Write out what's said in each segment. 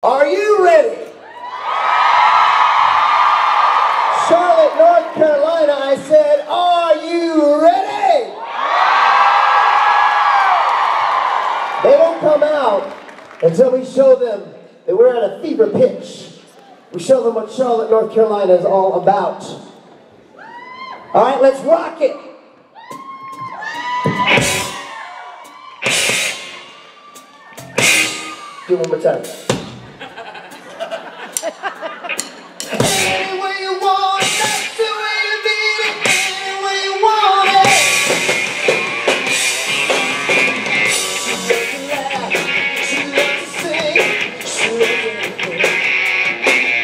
Are you ready? Charlotte, North Carolina, I said, are you ready? They don't come out until we show them that we're at a fever pitch. We show them what Charlotte, North Carolina is all about. All right, let's rock it. Do it one more time. Any way you want it, that's the way you need it. Any way you want it. She loves to laugh, she loves to sing, she loves to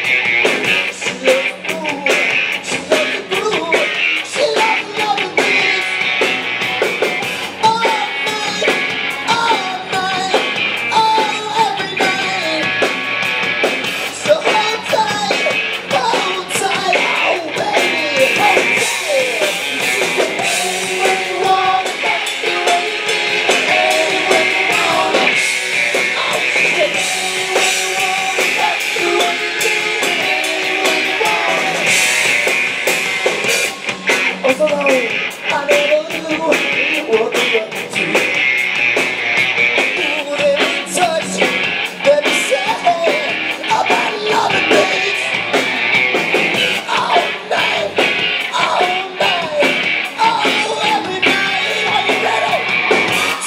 she loves to move, she loves to groove, she loves to love the beats. All night, every night. So hold tight, oh baby, hold tight. Any way you want it, that's the way you need it. Any way you want it, oh shit. Any way you want it, that's the way you need it. Any way you want it. Oh, so long, I never knew what the fuck to do. Let me touch, let me say about loving beats. All night, oh every night. Are you ready?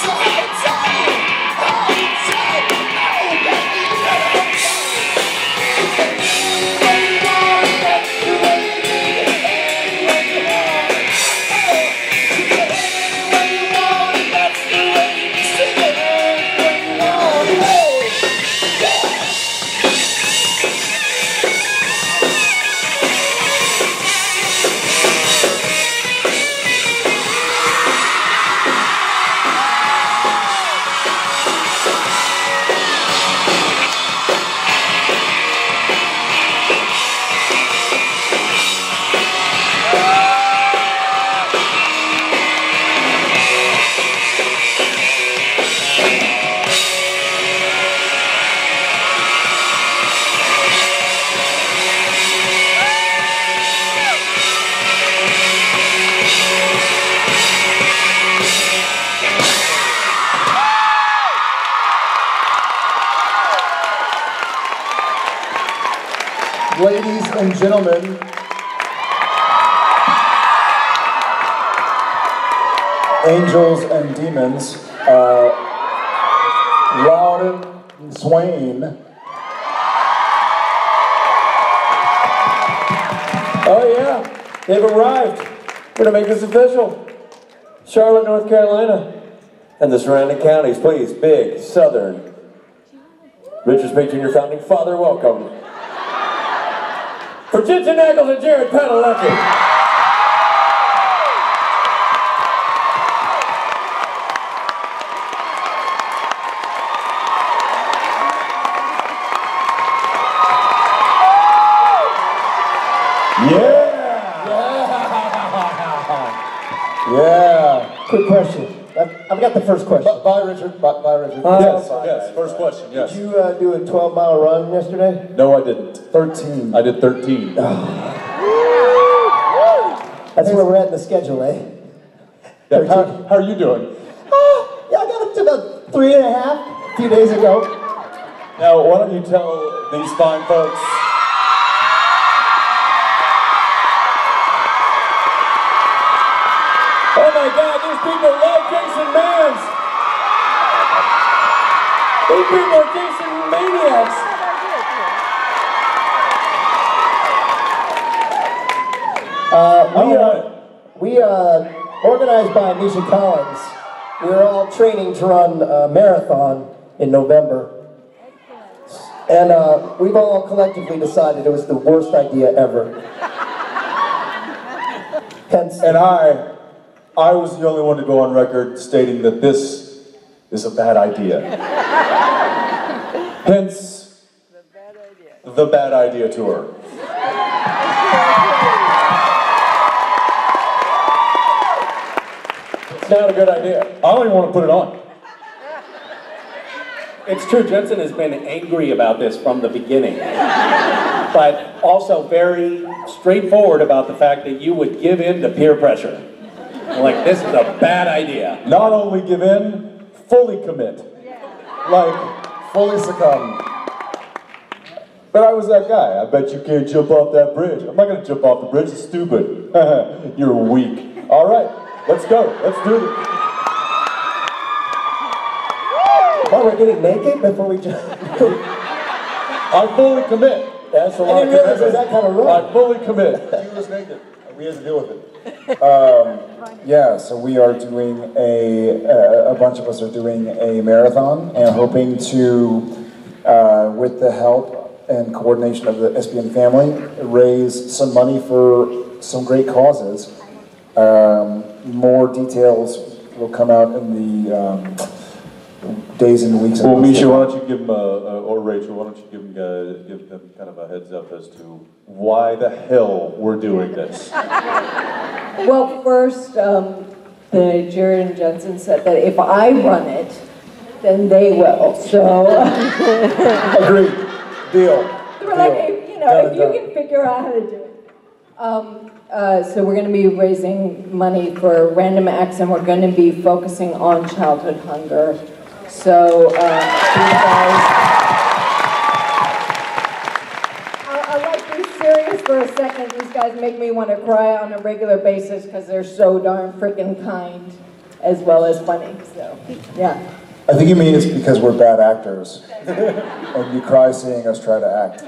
So hold tight, oh baby, you better hold tight. Any way you want it, that's the way you need it. Any way you want it, any way you want it, that's the way you see it. Any way you want it, Ladies and gentlemen, angels and demons, Loudon and Swain. Oh yeah, they've arrived. We're gonna make this official. Charlotte, North Carolina, and the surrounding counties, please, big, southern. Richard Speight Jr., founding father, welcome. For Jensen Ackles and Jared Padalecki. Yeah. quick question. I've got the first question. Bye, Richard. Bye, Richard. Yes, first question, yes. Did you do a 12-mile run yesterday? No, I didn't. 13. I did 13. That's where we're at in the schedule, eh? Yeah, how are you doing? Yeah, I got up to about 3.5 a few days ago. Now, why don't you tell these fine folks... Oh my God, these people love Jason Mans! These people are Jason maniacs! We organized by Misha Collins. We were all training to run a marathon in November. And we've all collectively decided it was the worst idea ever. Hence, And I was the only one to go on record stating that this is a bad idea. Hence, the Bad Idea Tour. It's not a good idea. I don't even want to put it on. It's true, Jensen has been angry about this from the beginning. But also very straightforward about the fact that you would give in to peer pressure. Like, this is a bad idea. Not only give in, fully commit. Like, Fully succumb. but I was that guy. I bet you can't jump off that bridge. I'm not gonna jump off the bridge, it's stupid. You're weak. All right, let's go. Let's do this. Oh, we're getting naked before we jump. I fully commit. That's a I lot of didn't realize it was commitment. that kind of rough. I fully commit. He was naked. We had to deal with it. Yeah, so we are doing a bunch of us are doing a marathon and hoping to, with the help and coordination of the SBN family, raise some money for some great causes. More details will come out in the days and weeks. Well, Misha, why don't you give them, or Rachel, why don't you give them kind of a heads up as to why the hell we're doing this? Well, first, Jared and Jensen said that if I run it, then they will. So Agreed. Deal. they were like, if you can figure out how to do it. So we're going to be raising money for Random Acts, and we're going to be focusing on childhood hunger. So, you guys, I'd like to be serious for a second. These guys make me want to cry on a regular basis because they're so darn freaking kind as well as funny. So, yeah. I think you mean it's because we're bad actors. And you cry seeing us try to act.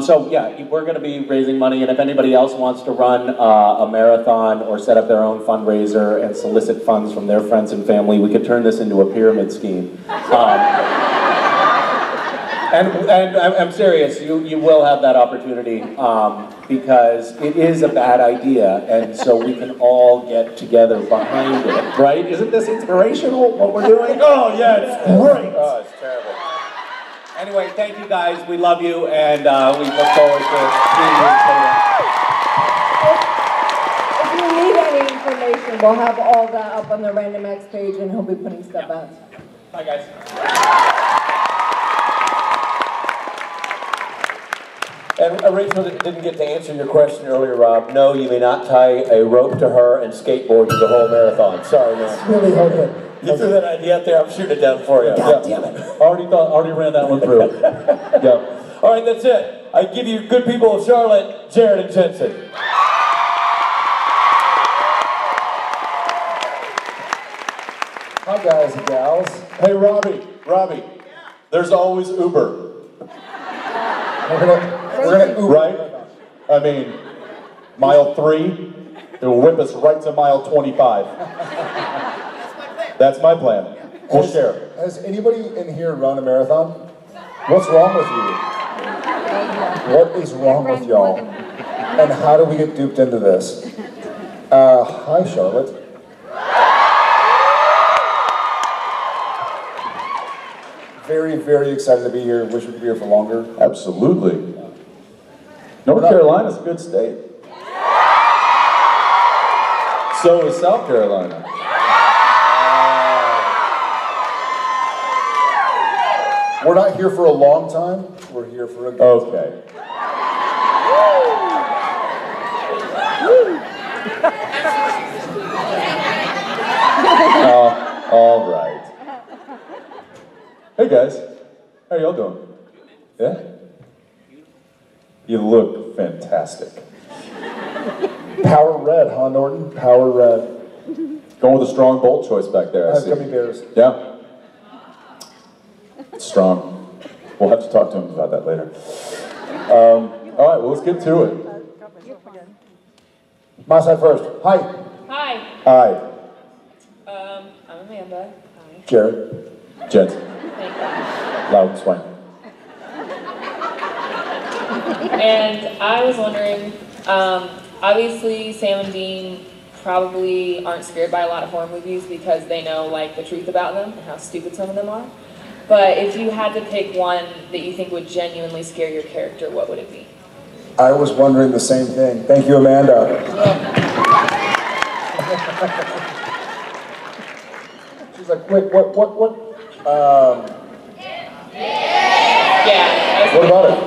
So yeah, we're going to be raising money, and if anybody else wants to run a marathon or set up their own fundraiser and solicit funds from their friends and family, we could turn this into a pyramid scheme. And I'm serious, you will have that opportunity because it is a bad idea, and so we can all get together behind it, right? Isn't this inspirational, what we're doing? Oh yeah, it's great! Oh, it's terrible. Anyway, thank you guys. We love you, and we look forward to seeing you later. If you need any information, we'll have all that up on the Random Acts page, and he'll be putting stuff out. Bye, guys. And Rachel didn't get to answer your question earlier, Rob. No, you may not tie a rope to her and skateboard to the whole marathon. Sorry, man. Really hoping. You threw that idea out there, I'm shooting it down for you. God damn it. Already ran that one through. Yeah. All right, that's it. I give you good people of Charlotte, Jared and Jensen. Hi guys and gals. Hey, Robbie, there's always Uber, We're gonna Uber. right? I mean, mile 3, it'll whip us right to mile 25. That's my plan. We'll share. Has anybody in here run a marathon? What's wrong with you? What is wrong with y'all? And how do we get duped into this? Hi Charlotte. Very, very excited to be here. Wish we could be here for longer. Absolutely. North Carolina's a good state. So is South Carolina. We're not here for a long time. We're here for a good Okay. All right. Hey guys, how y'all doing? Yeah? You look fantastic. Power red, huh, Norton? Power red. Going with a strong, bold choice back there, I see. Gummy bears. Yeah? It's strong. We'll have to talk to him about that later. All right, well, let's get to it. My side first. Hi. Hi, Hi, I'm Amanda. Hi. Jared. Jensen. Thank you. Loud and swing. And I was wondering, obviously Sam and Dean probably aren't scared by a lot of horror movies because they know like the truth about them and how stupid some of them are. But if you had to pick one that you think would genuinely scare your character, what would it be? I was wondering the same thing. Thank you, Amanda. She's He's like, wait, what? Yeah. What about it?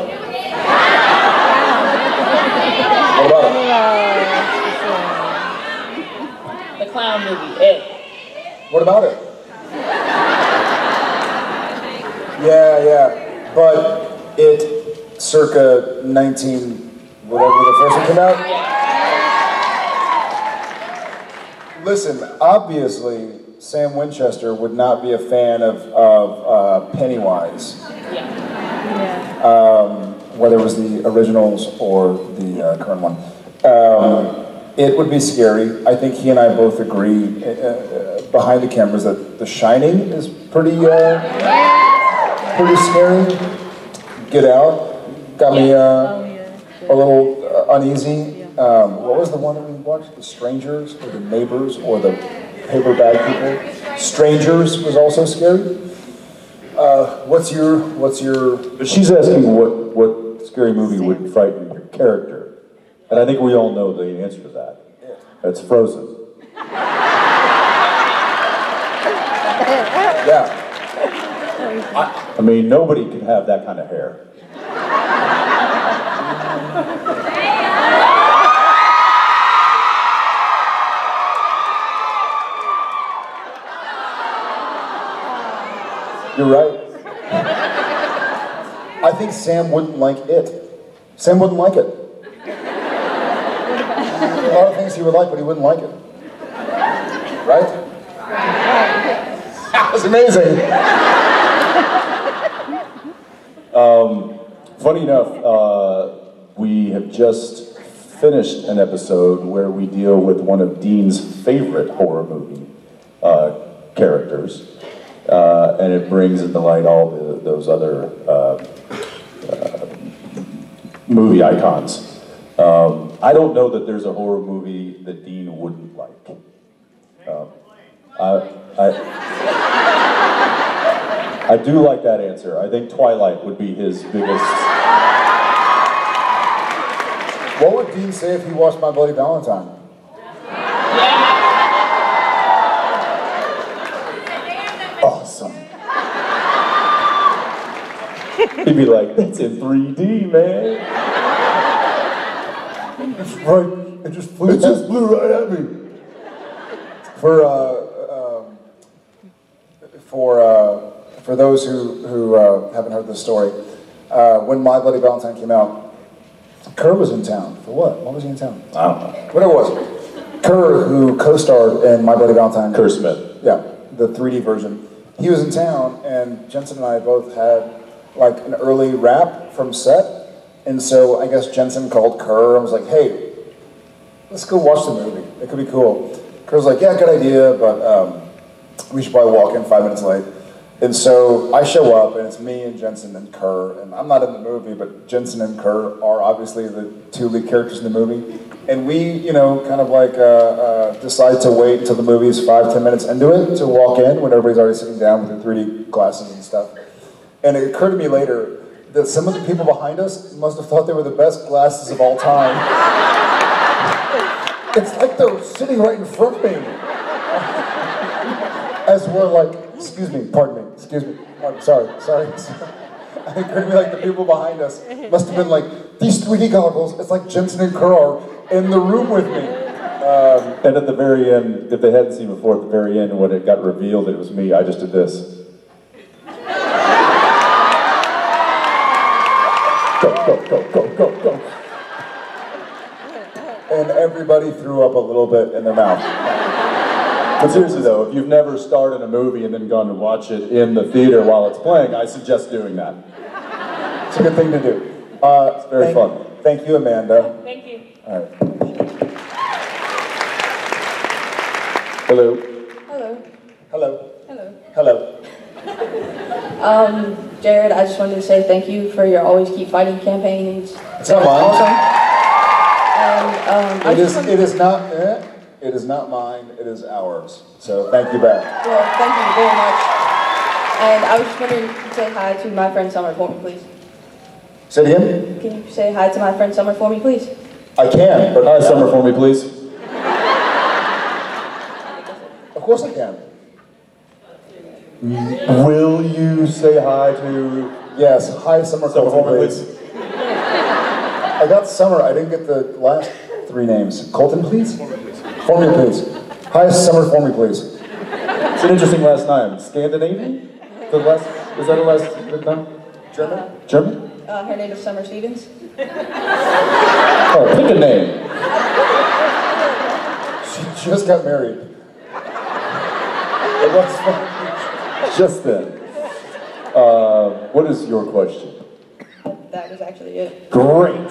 What about it? The clown movie, It. What about it? Yeah, but it circa 19, whatever the first one came out. Listen, obviously, Sam Winchester would not be a fan of Pennywise. Whether it was the originals or the current one. It would be scary. I think he and I both agree behind the cameras that The Shining is pretty scary. Get Out got me a little uneasy. What was the one that we watched? The Strangers, or The Neighbors, or The Paper Bag People? Strangers was also scary. What's your? But she's asking what scary movie would frighten your character, and I think we all know the answer to that. It's Frozen. Yeah. I mean, nobody can have that kind of hair. You're right. I think Sam wouldn't like it. Sam wouldn't like it. A lot of things he would like, but he wouldn't like it. Right? That was amazing. Funny enough, we have just finished an episode where we deal with one of Dean's favorite horror movie characters, and it brings into light all those other movie icons. I don't know that there's a horror movie that Dean wouldn't like. I do like that answer. I think Twilight would be his biggest. What would Dean say if he watched My Bloody Valentine? Awesome. He'd be like, that's in 3D, man. It's right. It just flew right at me. For those who haven't heard this story, when My Bloody Valentine came out, Kirk was in town. For what? What was he in town? I don't know. Whatever it was. Kirk, who co-starred in My Bloody Valentine. Kirk Smith. Yeah, the 3D version. He was in town, and Jensen and I both had like an early wrap from set. And so I guess Jensen called Kerr and was like, hey, let's go watch the movie. It could be cool. Kerr's like, yeah, good idea, but we should probably walk in 5 minutes late. And so I show up, and it's me and Jensen and Kerr, and I'm not in the movie, but Jensen and Kerr are obviously the two lead characters in the movie. And we, kind of like decide to wait until the movie's 5-10 minutes into it to walk in when everybody's already sitting down with their 3D glasses and stuff. And it occurred to me later that some of the people behind us must have thought they were the best glasses of all time. It's like they're sitting right in front of me. As we're like, excuse me, pardon me, excuse me, sorry. It occurred to me like the people behind us must have been like, these 3D goggles, it's like Jensen and Kerr are in the room with me. And at the very end, if they hadn't seen before, at the very end, when it got revealed that it was me, I just did this. Go. And everybody threw up a little bit in their mouth. But seriously though, if you've never starred in a movie and then gone to watch it in the theater while it's playing, I suggest doing that. It's a good thing to do. It's very fun. Thank you, Amanda. Thank you. All right. Hello. Jared, I just wanted to say thank you for your Always Keep Fighting campaigns. It's not mine. Awesome. And It is not mine, it is ours. So thank you back. well, thank you very much. And I was just wondering if you could say hi to my friend Summer for me, please. Say it again? Can you say hi to my friend Summer for me, please? I can, but Hi, Summer, for me, please. of course I can. Will you say hi to... Yes, hi, Summer Colton, please. I got Summer, I didn't get the last 3 names. Colton, please? Form me, please. Hi, Summer, form me, please. It's an interesting last name. Scandinavian? Is that a last name? German? German? Her name is Summer Stevens. Oh, pick a name. She just got married. It was fun. Just then. What is your question? That was actually it. Great.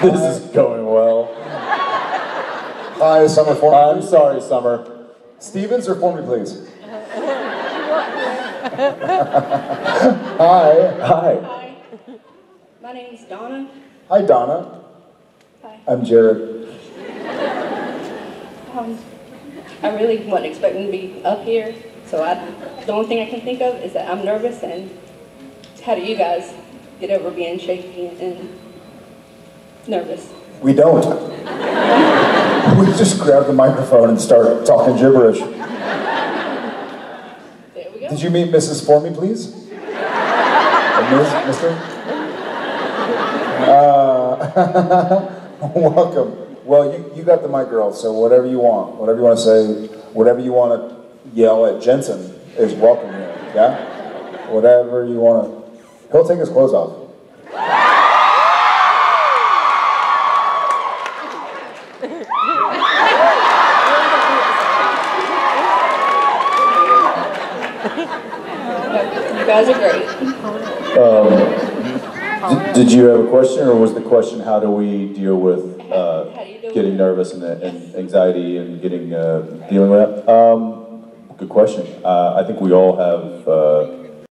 This is going well. Hi, Summer, form me, I'm please. sorry, Summer. Stevens or form me, please? Hi. Hi. Hi. My name's Donna. Hi, Donna. Hi. I'm Jared. I really wasn't expecting to be up here, so the only thing I can think of is that I'm nervous, and how do you guys get over being shaky and nervous? We don't. We just grab the microphone and start talking gibberish. There we go. Did you meet Mrs. For Me, please? Mister? Welcome. Well, you got the mic, girl, so whatever you want to say, whatever you want to yell at Jensen is welcome here, yeah? Whatever you want to... He'll take his clothes off. You guys are great. Did you have a question, or was the question how do we deal with getting nervous and anxiety and getting dealing with that? Good question. I think we all have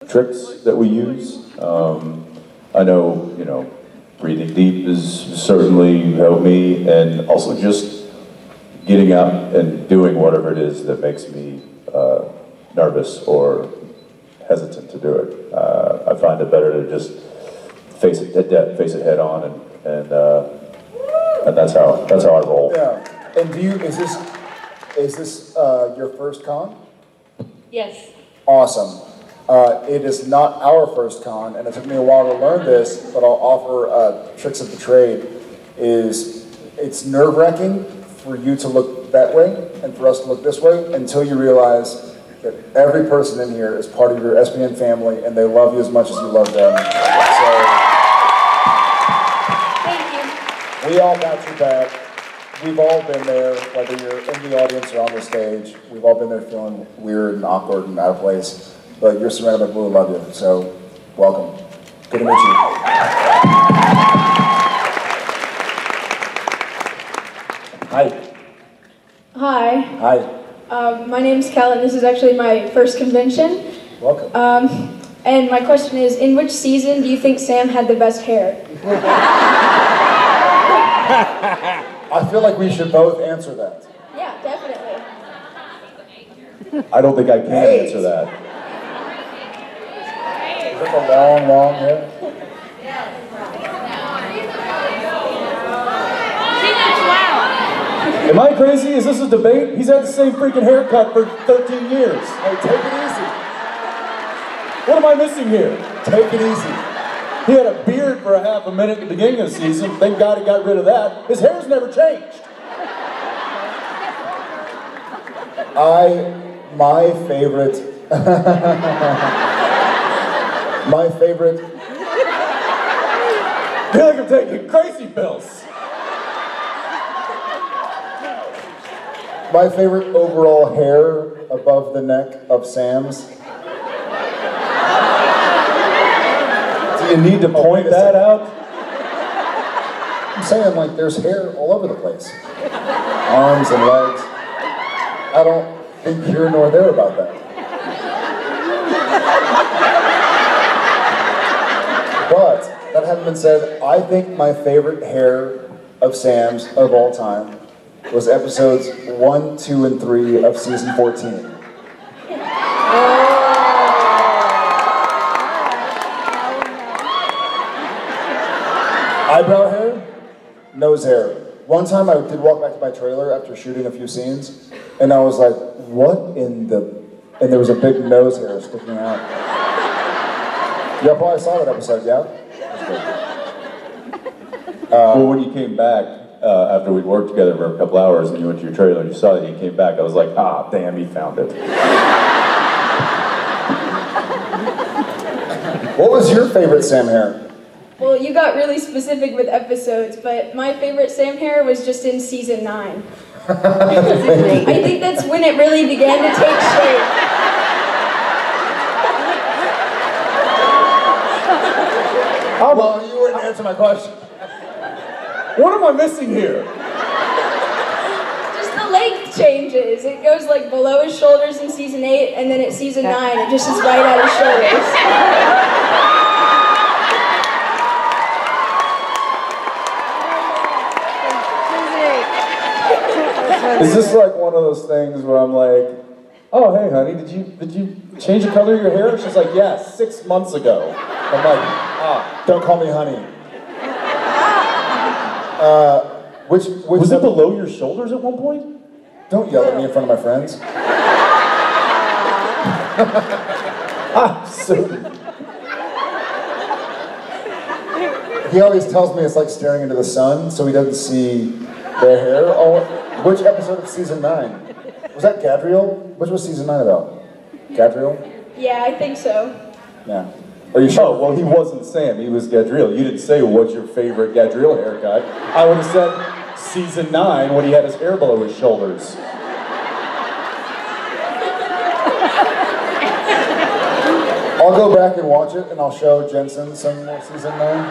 tricks that we use. I know, breathing deep has certainly helped me, and also just getting out and doing whatever it is that makes me nervous or hesitant to do it. I find it better to just face it head on, and that's how I roll. Yeah. And is this your first con? Yes. Awesome. It is not our first con, and it took me a while to learn this, but I'll offer tricks of the trade. It's nerve-wracking for you to look that way and for us to look this way until you realize that every person in here is part of your SPN family, and they love you as much as you love them. So, Thank you. we all got your back. We've all been there, whether you're in the audience or on the stage. We've all been there feeling weird and awkward and out of place. But you're surrounded by people who love you, so welcome. Good to meet you. Hi. Hi, Hi. my name's Kel, and this is actually my first convention. Welcome. And my question is, in which season do you think Sam had the best hair? I feel like we should both answer that. Yeah, definitely. I don't think I can answer that. Is that the long hair? Am I crazy? Is this a debate? He's had the same freaking haircut for 13 years. Hey, take it easy. What am I missing here? Take it easy. He had a beard for a half a minute at the beginning of the season. Thank God he got rid of that. His hair's never changed. My favorite. My favorite. I feel like I'm taking crazy pills. My favorite overall hair above the neck of Sam's. Do you need to point that out? I'm saying, like, there's hair all over the place. Arms and legs. I don't think here nor there about that. But, that having been said, I think my favorite hair of Sam's of all time was episodes 1, 2, and 3 of season 14. Eyebrow hair, nose hair. One time I did walk back to my trailer after shooting a few scenes, and I was like, what in the... And there was a big nose hair sticking out. Y'all probably saw that episode, yeah? Well, when you came back, after we'd worked together for a couple hours and you went to your trailer and you saw that you came back, I was like, ah, damn, he found it. What was your favorite Sam hair? Well, you got really specific with episodes, but my favorite Sam hair was just in season 9. I think that's when it really began to take shape. Well, you wouldn't answer my question. What am I missing here? Just the length changes. It goes like below his shoulders in season 8, and then at season 9, it just is right at his shoulders. Is this like one of those things where I'm like, oh, hey, honey, did you change the color of your hair? She's like, yeah, 6 months ago. I'm like, ah. Don't call me honey. Which Was it below your shoulders at one point? Don't yell at me in front of my friends. He always tells me it's like staring into the sun, so he doesn't see their hair. Oh, which episode of season 9? Was that Gadriel? Which was season 9 about? Gadriel? Yeah, I think so. Yeah. Are you sure? Oh, well, he wasn't Sam, he was Gadriel. You didn't say what's your favorite Gadriel haircut. I would have said season 9 when he had his hair below his shoulders. I'll go back and watch it, and I'll show Jensen some more season 9.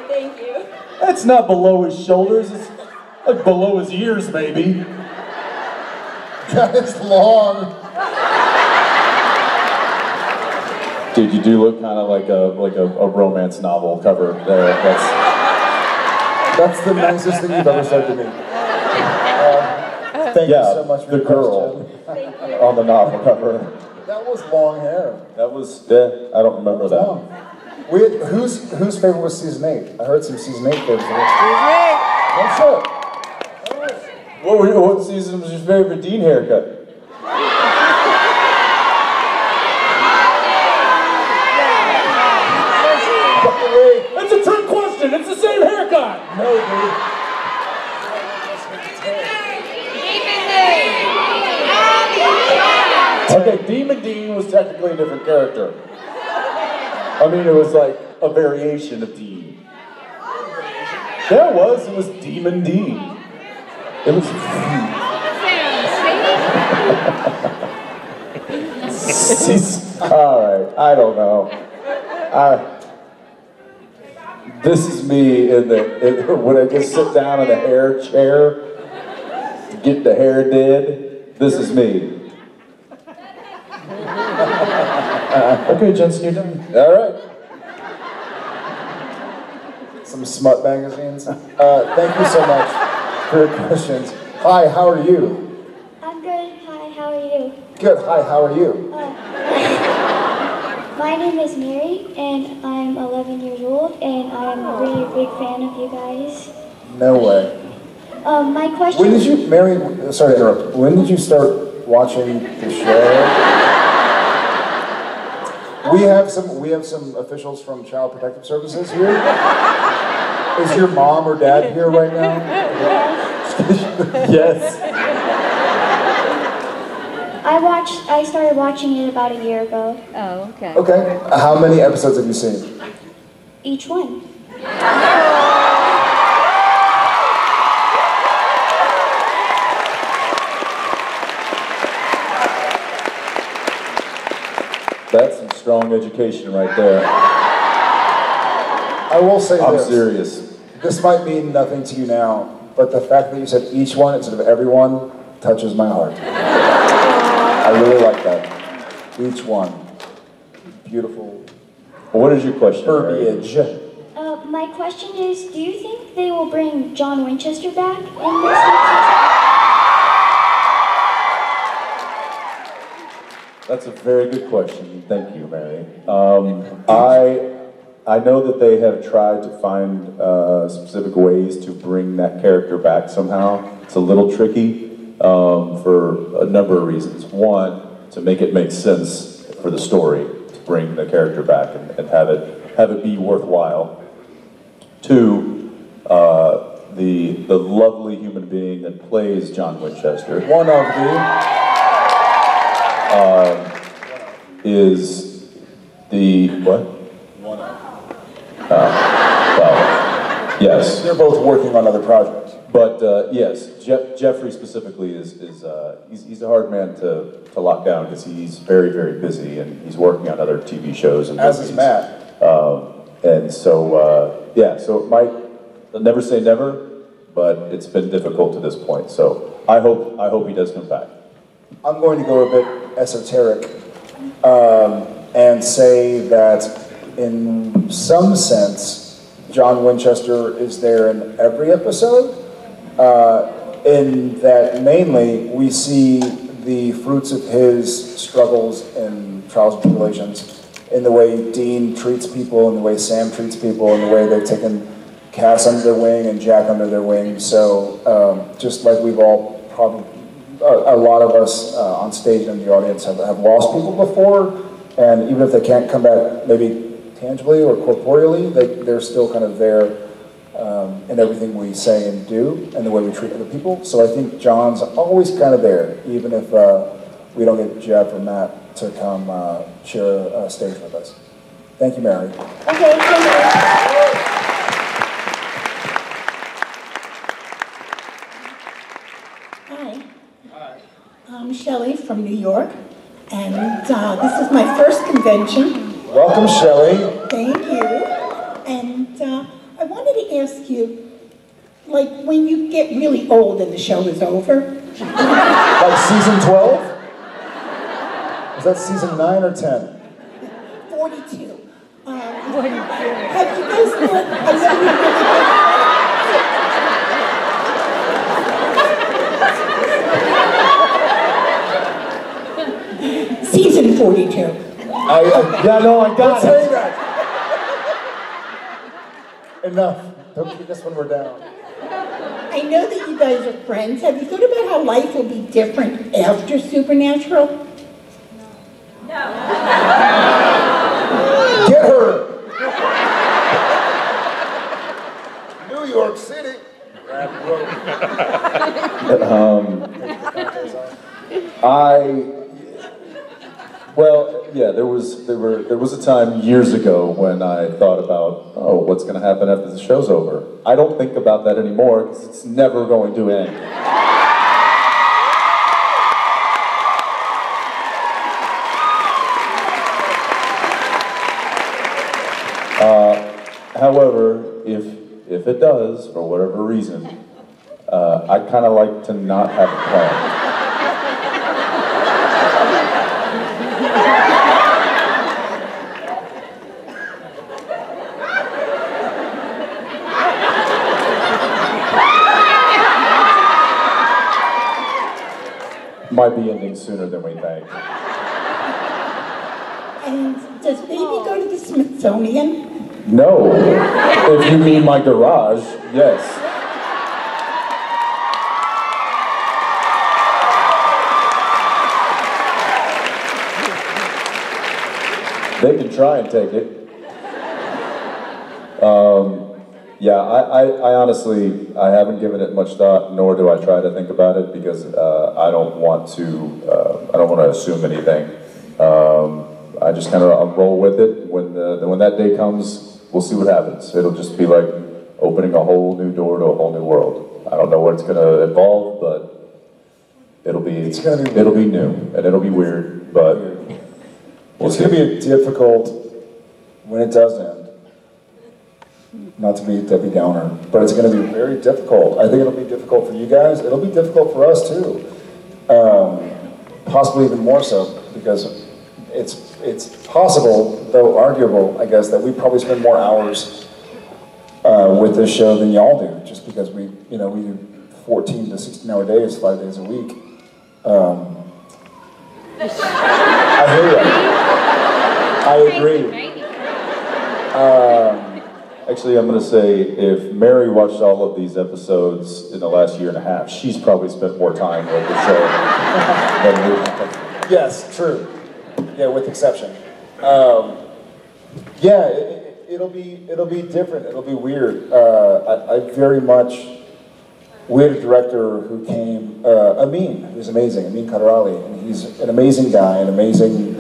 Thank you. That's not below his shoulders, it's like below his ears, maybe. That is long. Dude, you do look kind of like a romance novel cover there. That's the nicest thing you've ever said to me. Thank you so much for the your girl question. on the novel cover. That was long hair. That was, yeah, I don't remember that. Long. Whose favorite was season 8? I heard some season 8 favorites. That's it. What season was your favorite Dean haircut? That's a trick question. It's the same haircut. No, dude. Okay, Demon Dean was technically a different character. I mean, it was like a variation of Dean. Yeah, it was. It was Demon Dean. It was. All right, I don't know. This is me when I just sit down in a hair chair to get the hair did. This is me. Okay, Jensen, you're done. All right. Some smut magazines. Thank you so much for your questions. Hi, how are you? I'm good. Hi, how are you? Good. Hi, how are you? My name is Mary, and I'm 11 years old, and I'm a really big fan of you guys. No way. My question. When did you, Mary? Sorry to interrupt. When did you start watching the show? We have some officials from Child Protective Services here. Is your mom or dad here right now? Yes. I started watching it about a year ago. Oh, okay. Okay. How many episodes have you seen? Each one. That's some strong education right there. I will say I'm this. serious. This might mean nothing to you now, but the fact that you said each one instead of everyone touches my heart. I really like that. Each one. Beautiful. What is your question? Verbiage. My question is, do you think they will bring John Winchester back in this next That's a very good question. Thank you, Mary. I know that they have tried to find specific ways to bring that character back somehow. It's a little tricky for a number of reasons. One, to make it make sense for the story, to bring the character back and have it be worthwhile. Two, the lovely human being that plays John Winchester. One of the. Is the, what? One of. Well, yes. They're both working on other projects. But yes, Jeffrey specifically is he's a hard man to lock down because he's very, very busy and he's working on other TV shows and as movies. is Matt. And so yeah, so it might never say never, but it's been difficult to this point. So I hope he does come back. I'm going to go a bit esoteric and say that in some sense, John Winchester is there in every episode. In that mainly we see the fruits of his struggles and trials and tribulations in the way Dean treats people, in the way Sam treats people, in the way they've taken Cass under their wing and Jack under their wing. So just like we've all probably, a lot of us on stage and in the audience have lost people before, and even if they can't come back maybe tangibly or corporeally, they're still kind of there in everything we say and do and the way we treat other people. So I think John's always kind of there, even if we don't get Jeff or Matt to come share a stage with us. Thank you, Mary. Okay, thank you. I'm Shelley from New York, and this is my first convention. Welcome, Shelley. Thank you. And I wanted to ask you, like, when you get really old and the show is over. Like season 12? Is that season 9 or 10? 42. 42. Have you guys thought, I know you really Season 42. Yeah, no, I got it. That. Enough. Don't keep this when we're down. I know that you guys are friends. Have you thought about how life will be different after Supernatural? No. Get her! New York City. Well, yeah, there was a time years ago when I thought about, oh, what's going to happen after the show's over? I don't think about that anymore because it's never going to end. However, if it does, for whatever reason, I'd kind of like to not have a plan. Might be ending sooner than we think. And does baby go to the Smithsonian? No. If you mean my garage, yes. They can try and take it. Yeah, I honestly, I haven't given it much thought, nor do I try to think about it because I don't want to assume anything. I just kind of roll with it. When that day comes, we'll see what happens. It'll just be like opening a whole new door to a whole new world. I don't know what it's going to involve, but it'll be new and it'll be weird, but it's going to be difficult when it does end. Not to be Debbie Downer, but it's going to be very difficult. I think it'll be difficult for you guys. It'll be difficult for us too. Possibly even more so because it's possible, though arguable, I guess, that we probably spend more hours with this show than y'all do, just because we do 14 to 16-hour days, 5 days a week. I hear you. I agree. Actually, I'm going to say if Mary watched all of these episodes in the last year and a half, she's probably spent more time with the show than we have. Yes, true. Yeah, with exception. Yeah, it'll be different. It'll be weird. I very much. We had a director who came, Amin, who's amazing, Amin Kadrali, and he's an amazing guy, an amazing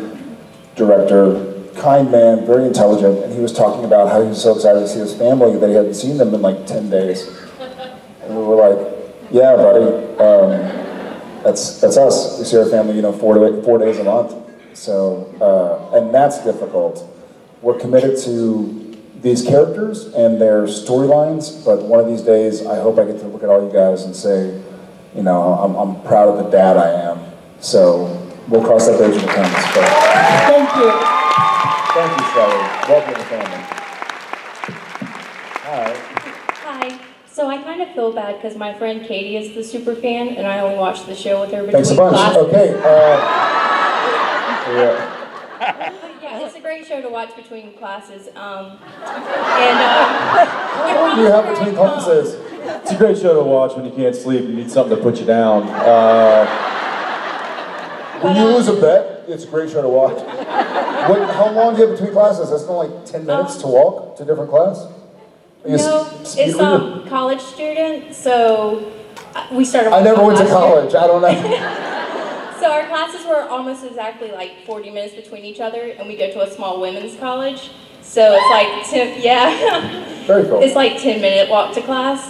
director, kind man, very intelligent, and he was talking about how he was so excited to see his family that he hadn't seen them in like 10 days. And we were like, yeah, buddy, that's us. We see our family, 4 days a month. So, and that's difficult. We're committed to these characters and their storylines, but one of these days, I hope I get to look at all you guys and say, I'm proud of the dad I am. So we'll cross that bridge when it comes. But Thank you. thank you, Sally. Welcome to the family. Hi. Hi. So I kind of feel bad because my friend Katie is the super fan, and I only watch the show with her between Thanks a bunch. classes. Okay. Yeah. Yeah, it's a great show to watch between classes. What do you have between classes? It's a great show to watch when you can't sleep and you need something to put you down. When you lose a bet, it's a great show to watch. How long do you have between classes? That's not like 10 minutes to walk to a different class? No, it's college student, so we started. I never went to last year. college. I don't know. So our classes were almost exactly like 40 minutes between each other, and we go to a small women's college. So it's like, Very cool. It's like 10-minute walk to class.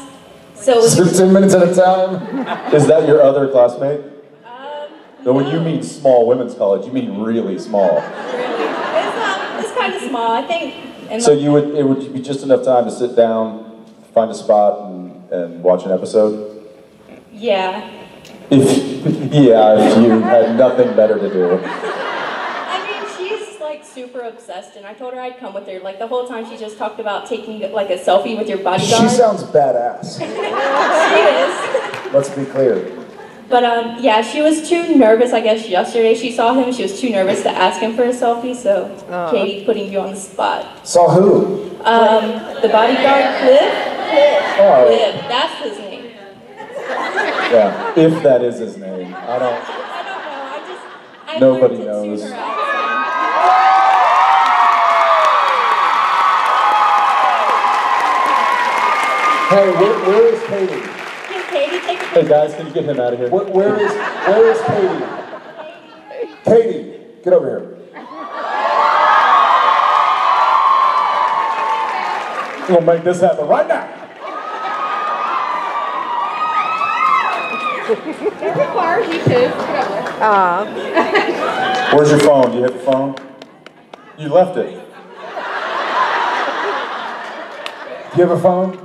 So it was 10 minutes at a time? Is that your other classmate? No, when you mean small women's college, you mean really small. It's kind of small, I think. So it would be just enough time to sit down, find a spot, and watch an episode? Yeah. If you had nothing better to do. I mean, she's like super obsessed, and I told her I'd come with her. Like the whole time she just talked about taking like a selfie with your bodyguard. She sounds badass. She is. Let's be clear. But yeah, she was too nervous, I guess, yesterday. She saw him, she was too nervous to ask him for a selfie, so Katie, putting you on the spot. Saw who? The bodyguard, Cliff. Oh. Cliff, that's his name. Yeah, if that is his name. I don't know, nobody knows. Hey, where is Katie? Can Katie take a Hey guys, can you get him out of here? Where is Katie? Katie, get over here. We'll make this happen right now. It requires you to. Get over. Where's your phone? Do you have your phone? You left it. Do you have a phone?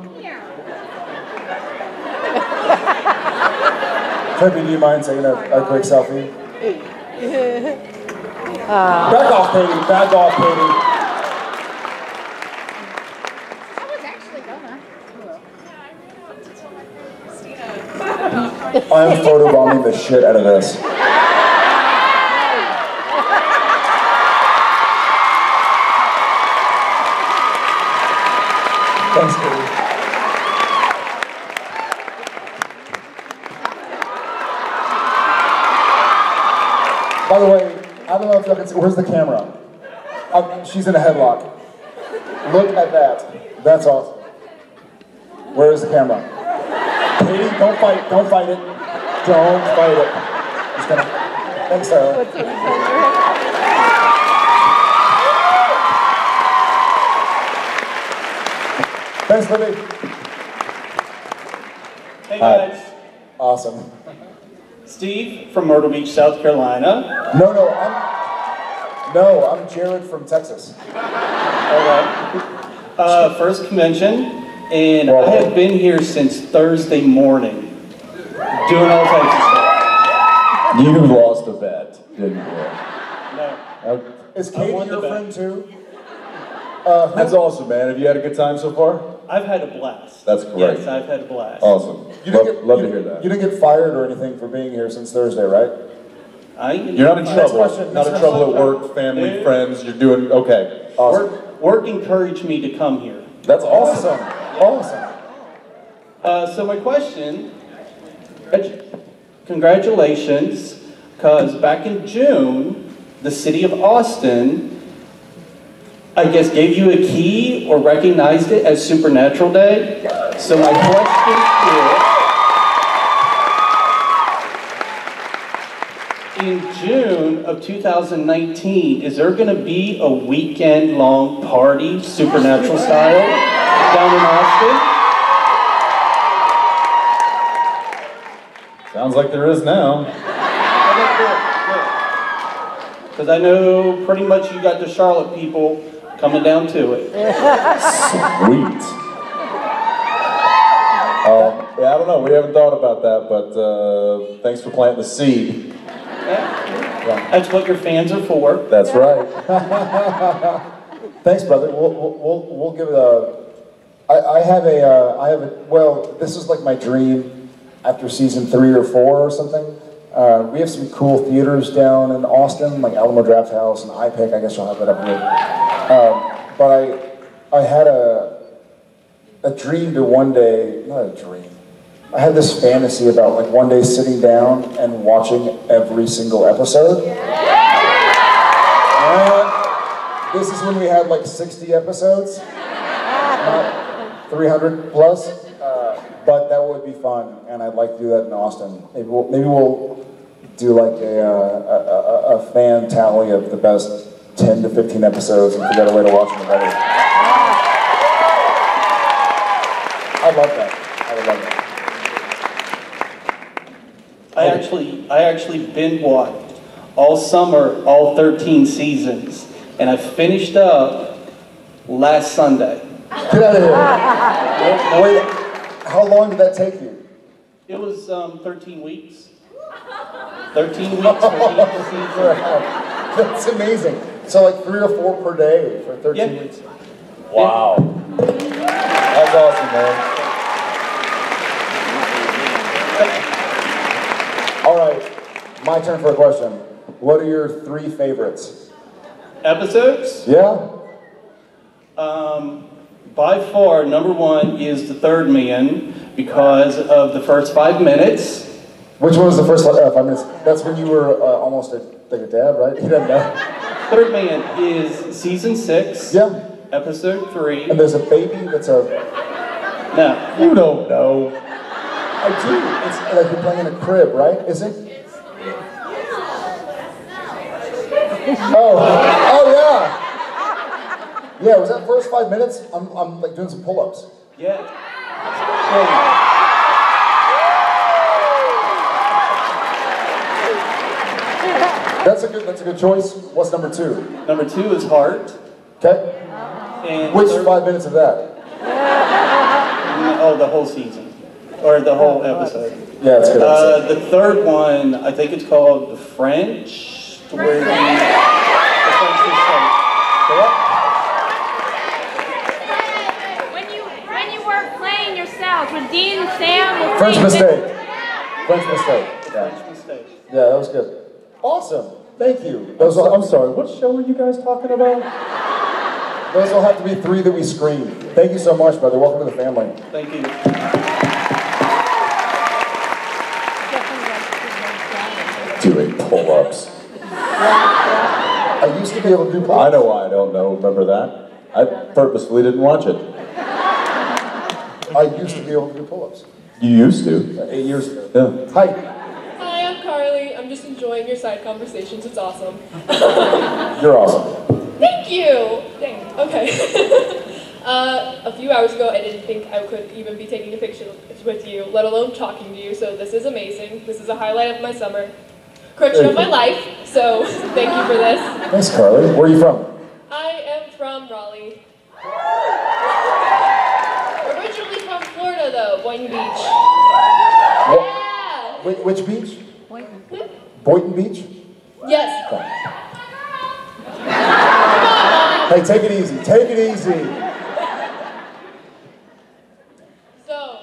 Toby, do you mind taking a quick selfie? Back off, Katie. Back off, Katie. I'm photobombing the shit out of this. Thanks, Katie. By the way, I don't know if y'all can see, where's the camera? She's in a headlock. Look at that. That's awesome. Where is the camera? Katie, don't fight. Don't fight it. Don't fight it. Just gonna... Thanks, Sarah. Thanks, Libby. Hey guys. Awesome. Steve from Myrtle Beach, South Carolina. No, I'm Jared from Texas. Okay. First convention, and I have been here since Thursday morning, doing all types of stuff. You lost a bet, didn't you? No. Is Katie your friend too? That's awesome, man. Have you had a good time so far? I've had a blast. That's great. Yes, I've had a blast. Awesome. Love to hear that. You didn't get fired or anything for being here since Thursday, right? You're not in trouble. Not in trouble at work, family, friends. You're doing okay. Awesome. Work encouraged me to come here. That's awesome. Awesome. So my question, congratulations, because back in June, the city of Austin, I guess, gave you a key or recognized it as Supernatural Day. So my question is, in June of 2019, is there going to be a weekend-long party, Supernatural style, down in Austin? Sounds like there is now. Because I know pretty much you got the Charlotte people coming down to it. Sweet. Yeah, I don't know. We haven't thought about that, but thanks for planting the seed. That's what your fans are for. That's right. Thanks, brother. We'll give it a. I have a. Well, this is like my dream after season 3 or 4 or something. We have some cool theaters down in Austin, like Alamo Draft House and iPic. I guess you'll have that up here. But I had a dream to one day, not a dream. I had this fantasy about like one day sitting down and watching every single episode. This is when we had like 60 episodes, not 300 plus. But that would be fun, and I'd like to do that in Austin. Maybe we'll do like a fan tally of the best 10 to 15 episodes and figure out a way to watch them together. I love that. I would love that. I actually binge watched all summer, all 13 seasons, and I finished up last Sunday. Get out of here. Wait, how long did that take you? It was 13 weeks. 13 weeks for each season. That's amazing. So like 3 or 4 per day for 13 weeks. Wow. That's awesome, man. All right, my turn for a question. What are your 3 favorites? Episodes? Yeah? By far, number 1 is The Third Man because of the first 5 minutes. Which one was the first 5 minutes? That's when you were almost like a dad, right? He doesn't know. Third Man is season 6. Yeah. Episode 3. And there's a baby that's a... No. You don't know. I do. It's like you're playing in a crib, right? Is it? Oh yeah. Yeah, was that first 5 minutes? I'm like doing some pull-ups. Yeah. That's a good choice. What's number 2? Number 2 is Heart. Okay. And which 5 minutes of that? Oh, the whole season. Or the whole episode. Yeah, it's good episode. The third one, I think it's called The French, where the French is When you were playing yourselves, when Dean and Sam were French playing... mistake. French mistake. Yeah. French mistake. Yeah, that was good. Awesome. Thank you. I'm sorry, what show were you guys talking about? Those will have to be 3 that we screen. Thank you so much, brother. Welcome to the family. Thank you. Doing pull-ups. I used to be able to do pull-ups. I know why I don't know. Remember that? I purposefully didn't watch it. I used to be able to do pull-ups. You used to? 8 years ago. Yeah. Hi. Hi, I'm Carly. I'm just enjoying your side conversations. It's awesome. You're awesome. Thank you. Dang. Okay. A few hours ago, I didn't think I could even be taking a picture with you, let alone talking to you. So this is amazing. This is a highlight of my summer, correction of my life. So thank you for this. Thanks, Carly. Where are you from? I am from Raleigh. Originally from Florida, though, Boynton Beach. Yeah. Which beach? Boynton Beach? Yes. Hey, take it easy. Take it easy. So,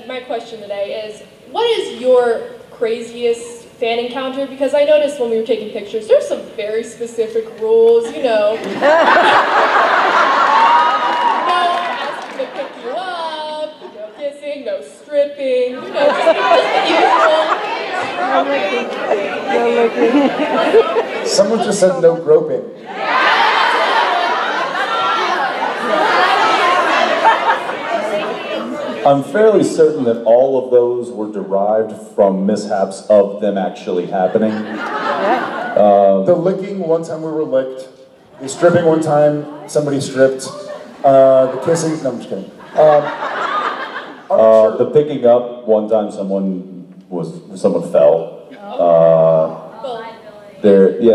my question today is, what is your craziest fan encounter? Because I noticed when we were taking pictures, there's some very specific rules, you know. gripping, just the usual. Someone just said no groping. I'm fairly certain that all of those were derived from mishaps of them actually happening. The licking, one time we were licked. The stripping, one time somebody stripped. The kissing, no, I'm just kidding. The picking up, one time someone fell.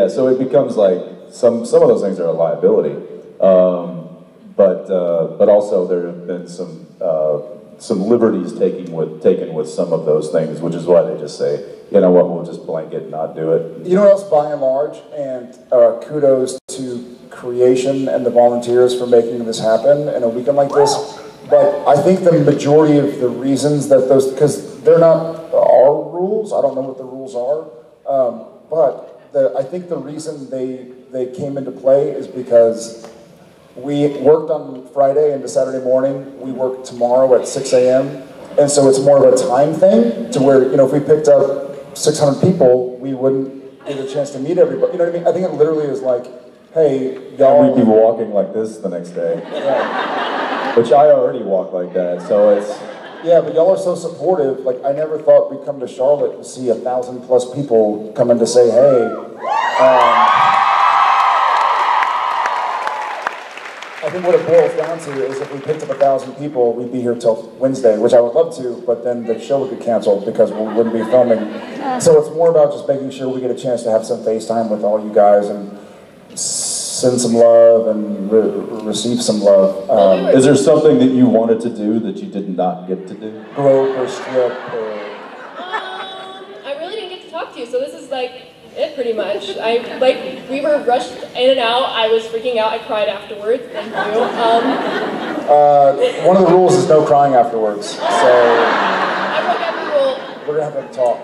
So it becomes like some of those things are a liability. But also there have been some liberties taken with some of those things, which is why they just say, you know what, we'll just blanket and not do it. You know what else, by and large, and kudos to creation and the volunteers for making this happen in a weekend like this, but I think the majority of the reasons that those, because they're not our rules, I don't know what the rules are, but I think the reason they came into play is because we worked on Friday into Saturday morning. We work tomorrow at 6 a.m. And so it's more of a time thing to where, if we picked up 600 people, we wouldn't get a chance to meet everybody. You know what I mean? I think it literally is like, hey, y'all. We'd be walking like this the next day. Yeah. Which I already walk like that, so it's... Yeah, but y'all are so supportive. Like, I never thought we'd come to Charlotte and see 1,000+ people coming to say, hey. I think what it boils down to is if we picked up 1,000 people, we'd be here till Wednesday, which I would love to, but then the show would get canceled because we wouldn't be filming. So it's more about just making sure we get a chance to have some FaceTime with all you guys and send some love and receive some love. Is there something that you wanted to do that you did not get to do? Grope or strip or... I really didn't get to talk to you, so this is like it pretty much. We were rushed in and out. I was freaking out. I cried afterwards. Thank you. One of the rules is no crying afterwards. So I broke every rule. We're gonna have to talk.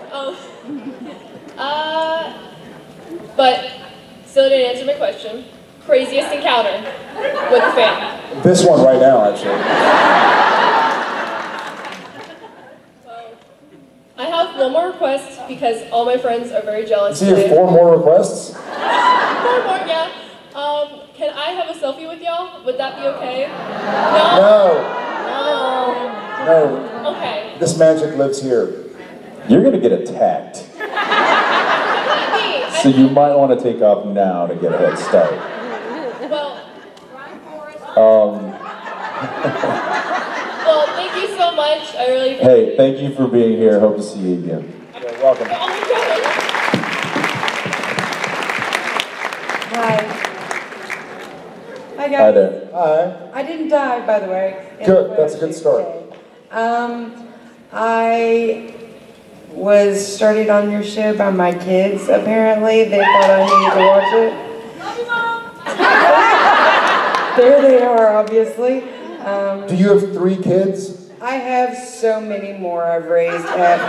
But still didn't answer my question. Craziest encounter with a fan. This one right now, actually. I have one more request because all my friends are very jealous. So you have 4 more requests? 4 more, yeah. Can I have a selfie with y'all? Would that be okay? No. Okay. This magic lives here. You're gonna get attacked. So you might want to take off now to get a head start. Well, thank you so much. I really appreciate Hey, thank you for being here. Hope to see you again. You're welcome. Oh my God. Hi guys. Hi there. Hi. I didn't die, by the way. Good, that's a good start. I was started on your show by my kids, apparently. They thought I needed to watch it. There they are, obviously. Do you have 3 kids? I have so many more. I've raised half of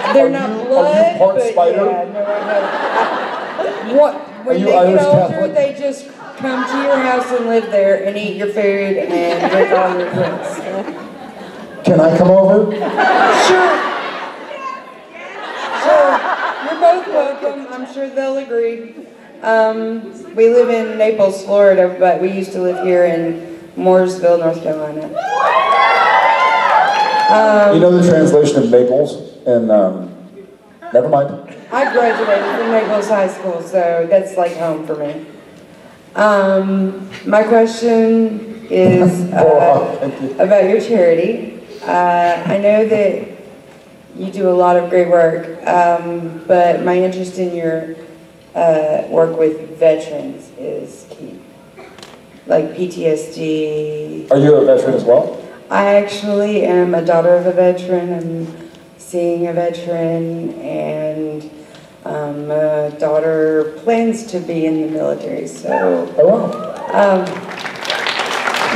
them. They're not blood, are you part but spider? yeah, no, when they get Irish older, Catholic? they just come to your house and live there and eat your food and drink all your drinks. Can I come over? Sure. You're both welcome. I'm sure they'll agree. We live in Naples, Florida, but we used to live here in Mooresville, North Carolina. You know the translation of Naples? And never mind. I graduated from Naples High School, so that's like home for me. My question is about your charity. I know that you do a lot of great work, but my interest in your work with veterans is key. Like PTSD. Are you a veteran as well? I actually am a daughter of a veteran. I'm seeing a veteran, and my daughter plans to be in the military, so...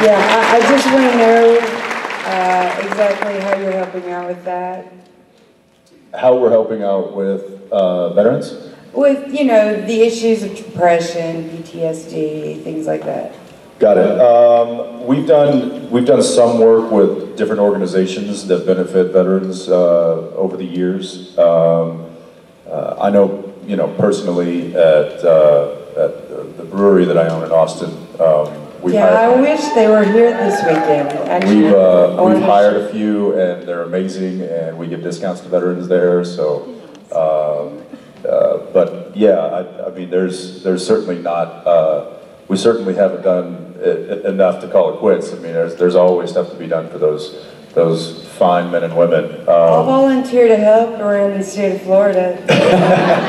Yeah, I just want to know exactly how you're helping out with that. How we're helping out with veterans? With, the issues of depression, PTSD, things like that. Got it. We've done some work with different organizations that benefit veterans over the years. I know, personally at the brewery that I own in Austin. I wish they were here this weekend. Actually, we've hired a few, and they're amazing, and we give discounts to veterans there. So, but yeah, I mean, there's certainly not. We certainly haven't done enough to call it quits. I mean, there's always stuff to be done for those fine men and women. I'll volunteer to help around the state of Florida.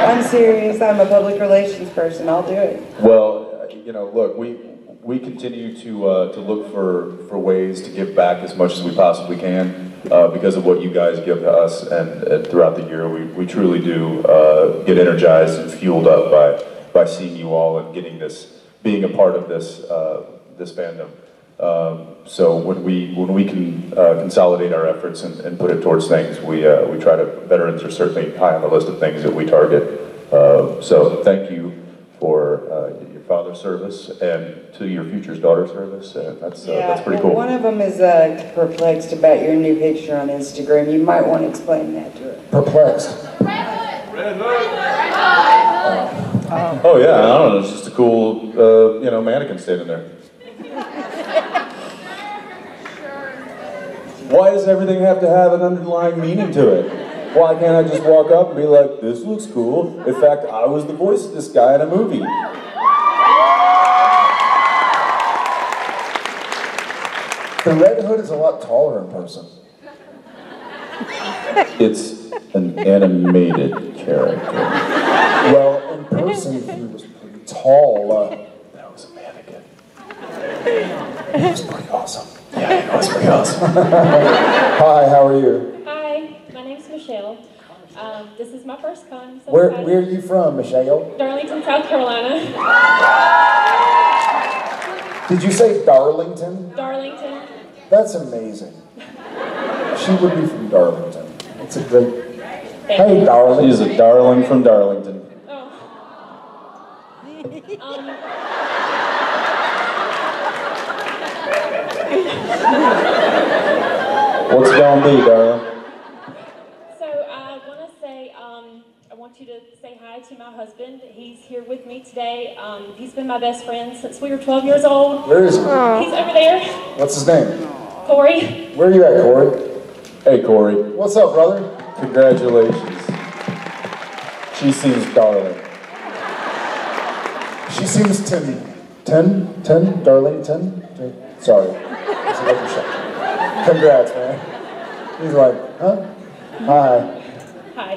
I'm serious. I'm a public relations person. I'll do it. Well, look, we continue to look for ways to give back as much as we possibly can because of what you guys give to us, and throughout the year we truly do get energized and fueled up by seeing you all and being a part of this fandom. So when we can consolidate our efforts and put it towards things, we try to. Veterans are certainly high on the list of things that we target. So thank you for your father's service and to your future's daughter's service, and that's pretty cool. One of them is perplexed about your new picture on Instagram. You might want to explain that to her. Perplexed. Oh yeah, I don't know. It's just a cool, mannequin standing there. Why does everything have to have an underlying meaning to it? Why can't I just walk up and be like, this looks cool? In fact, I was the voice of this guy in a movie. The Red Hood is a lot taller in person. It's an animated character. Well, in person, he was pretty tall. That was a mannequin. It was pretty awesome. Yeah, it was pretty awesome. Hi, how are you? Hi, my name's Michelle. This is my first con. So Where are you from, Michelle? Darlington, South Carolina. Did you say Darlington? Darlington. That's amazing. She would be from Darlington. It's a great... Hey, darling. She's a darling from Darlington. Oh. What's it gonna be, darling? So I want to say, I want you to say hi to my husband. He's here with me today. He's been my best friend since we were 12 years old. Where is he? He's over there. What's his name? Corey. Where are you at, Corey? Hey, Corey. What's up, brother? Congratulations. She seems darling. She seems 10, Darlington? Sorry. It's a lucky shot. Congrats, man. He's like, huh? Hi. Hi.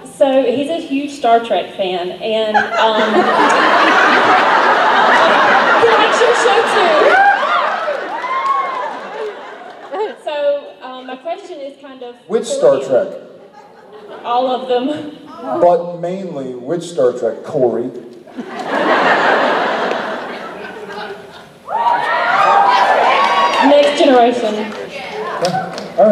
So he's a huge Star Trek fan, and he likes your show too. So my question is kind of Which Star Trek? all of them. But mainly, which Star Trek? Corey. Next generation. All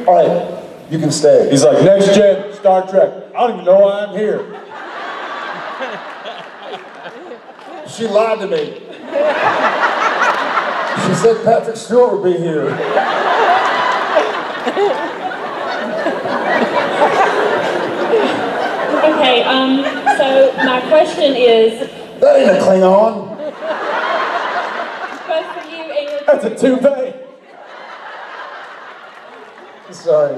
right. You can stay. He's like, next gen, Star Trek. I don't even know why I'm here. She lied to me. She said Patrick Stewart would be here. Okay, so my question is... That ain't a Klingon. Both for you and your... That's a toupee. Sorry.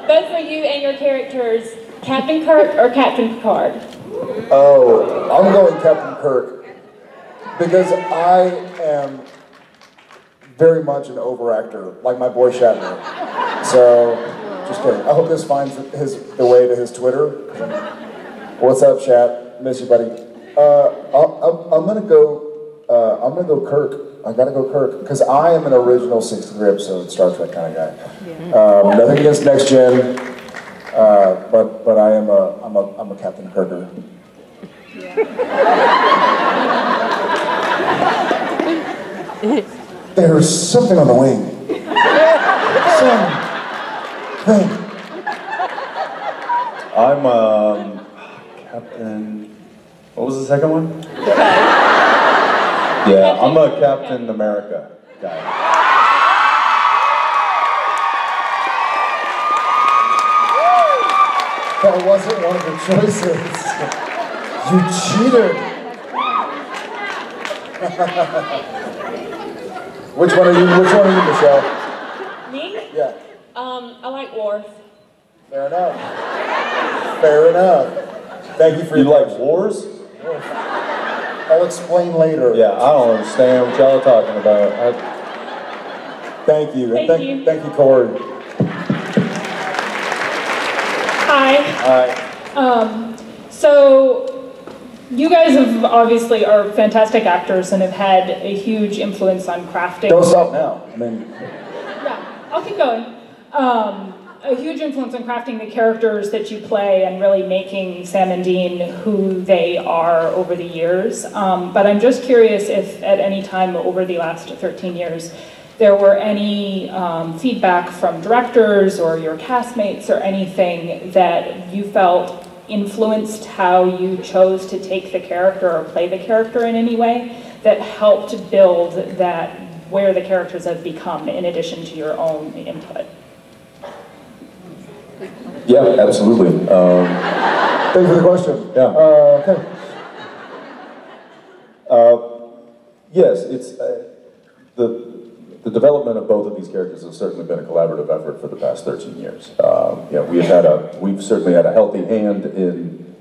Both for you and your characters, Captain Kirk or Captain Picard? Oh, I'm going Captain Kirk. Because I am very much an overactor, like my boy Shatner. So, just kidding. I hope this finds the way to his Twitter. What's up, Shat? Miss you, buddy. I'm gonna go Kirk. I gotta go Kirk because I am an original 63 episode Star Trek kind of guy. Nothing against Next Gen, but I'm a Captain Kirker. There's something on the wing. Something. I'm Captain. What was the second one? Yeah, I'm a Captain America guy. That wasn't one of the choices. You cheated. Which one are you, Michelle? Me? Yeah. I like Worf. Fair enough. Fair enough. Thank you for You your like wars? I'll explain later. Yeah, I don't understand what y'all are talking about. Thank you. And Thank you. Thank you, Corey. Hi. Hi. So you guys have obviously are fantastic actors and have had a huge influence on crafting. Don't stop now. I mean, Yeah, I'll keep going. A huge influence on crafting the characters that you play and really making Sam and Dean who they are over the years. But I'm just curious if at any time over the last 13 years there were any feedback from directors or your castmates or anything that you felt influenced how you chose to take the character or play the character in any way that helped build that where the characters have become in addition to your own input. Yeah, absolutely. thank you for the question. Yeah. Okay. Yes, it's the development of both of these characters has certainly been a collaborative effort for the past 13 years. Yeah, we've certainly had a healthy hand in,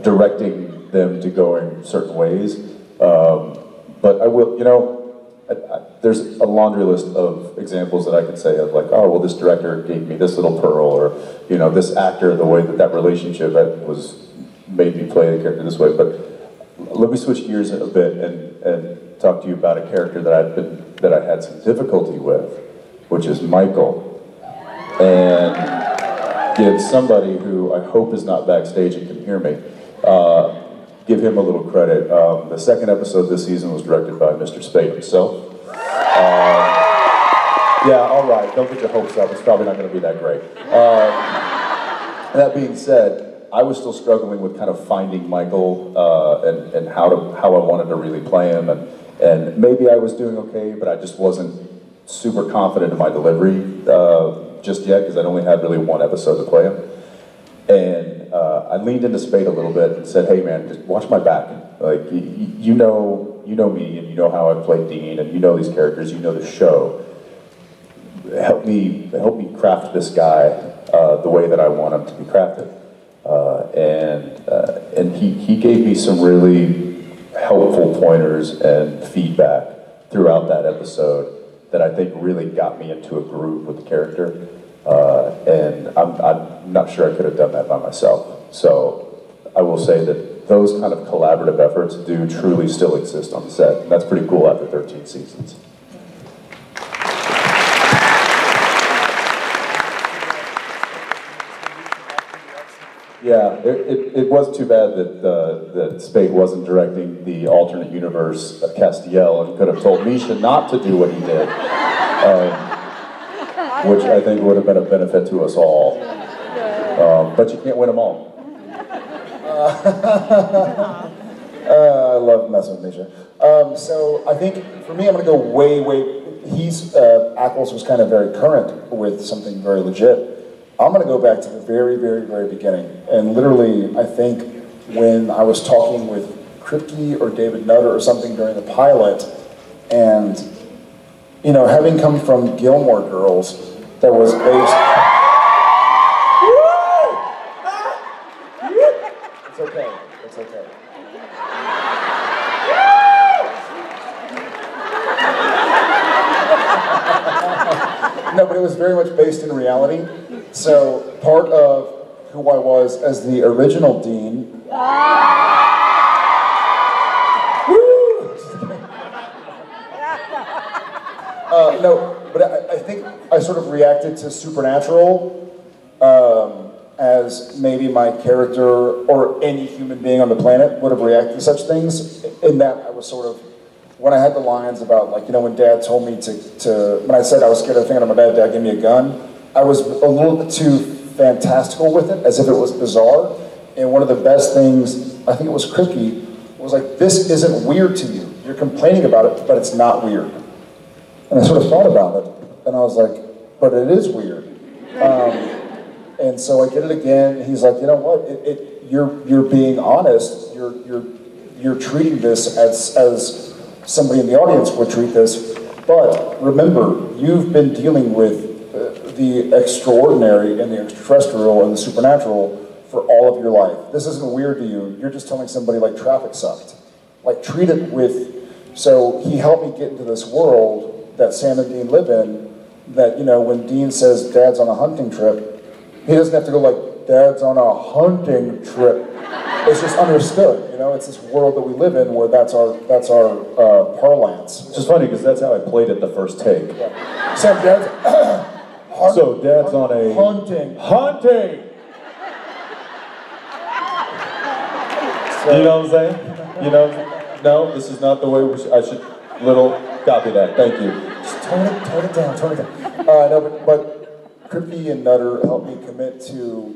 directing them to going certain ways. But I will, there's a laundry list of examples that I could say of like, oh, well, this director gave me this little pearl, or, this actor, the way that relationship made me play the character this way. But let me switch gears a bit and talk to you about a character that I had some difficulty with, which is Michael. And give somebody who I hope is not backstage and can hear me, give him a little credit. The second episode this season was directed by Mr. Spade himself. Yeah, all right, don't get your hopes up. It's probably not going to be that great. That being said, I was still struggling with kind of finding Michael and how I wanted to really play him, and maybe I was doing okay, but I just wasn't super confident in my delivery just yet because I'd only had really one episode to play him. And I leaned into Spade a little bit and said, "Hey man, just watch my back. Like you know me, and you know how I played Dean, and you know these characters, you know the show. Help me craft this guy the way that I want him to be crafted." And he gave me some really helpful pointers and feedback throughout that episode that I think really got me into a groove with the character. And I'm not sure I could have done that by myself. So I will say that those kind of collaborative efforts do truly still exist on the set. And that's pretty cool after 13 seasons. Yeah, it was too bad that Spade wasn't directing the alternate universe Castiel and could have told Misha not to do what he did, which I think would have been a benefit to us all. But you can't win them all. I love messing with Misha. So I think for me, I'm going to go way. Ackles was kind of very current with something very legit. I'm going to go back to the very, very, very beginning. And literally, I think when I was talking with Kripke or David Nutter or something during the pilot, and, having come from Gilmore Girls, that was based... It's okay. It's okay. No, but it was very much based in reality. So part of who I was as the original Dean. No, but I think I sort of reacted to Supernatural as maybe my character or any human being on the planet would have reacted to such things. In that I was sort of, when I had the lines about, like, when Dad told me when I said I was scared of thinking of my dad gave me a gun, I was a little bit too fantastical with it, as if it was bizarre. And one of the best things, I think it was Kripke, was like, this isn't weird to you. You're complaining about it, but it's not weird. And I sort of thought about it, and I was like, but it is weird. And so I did it again. He's like, you know what? You're being honest. You're treating this as somebody in the audience would treat this. But remember, you've been dealing with the extraordinary and the extraterrestrial and the supernatural for all of your life. This isn't weird to you. You're just telling somebody like traffic sucked. Like treat it with. So he helped me get into this world that Sam and Dean live in. That, you know, when Dean says Dad's on a hunting trip, he doesn't have to go like, Dad's on a hunting trip. It's just understood, you know? It's this world that we live in where that's our parlance. Which is funny, because that's how I played it the first take. Yeah. Sam, Dad's... So Dad's on a... Hunting. Hunting! So, you know what I'm saying? You know, no, this is not the way I should... Copy that, thank you. Just tone it down. No, but Crippy and Nutter helped me commit to